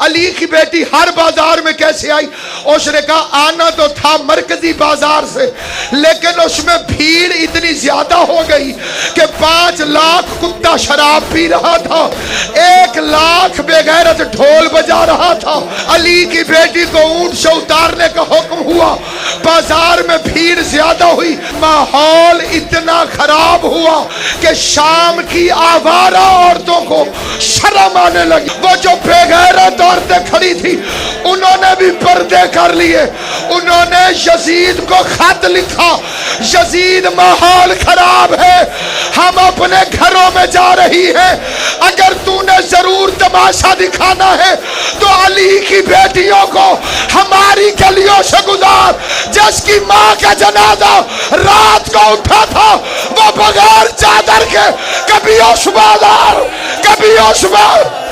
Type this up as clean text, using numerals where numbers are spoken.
अली की बेटी हर बाजार में कैसे आई? उसने कहा आना तो था मरकजी बाजार से, लेकिन उसमें भीड़ इतनी ज्यादा हो गई कि 5 लाख कुत्ता शराब पी रहा था, 1 लाख बेगैरत ढोल बजा रहा था। अली की बेटी को ऊंट से उतारने का हुक्म हुआ, बाजार में भीड़ ज्यादा हुई, माहौल इतना खराब हुआ कि शाम की आवारा औरतों को शर्म आने लगी। वो जो बेगैरत औरतें खड़ी थी उन्होंने भी पर्दे कर लिए। उन्होंने यजीद को खत लिखा, यजीद माहौल खराब है, हम अपने घरों में जा रही हैं, अगर तूने जरूर तमाशा दिखाना है तो अली की बेटियों को हमारी गलियों से गुजार। जिसकी माँ का जनाजा रात को उठा था वो बगैर चादर के कभी उस बाजार कभी उस बार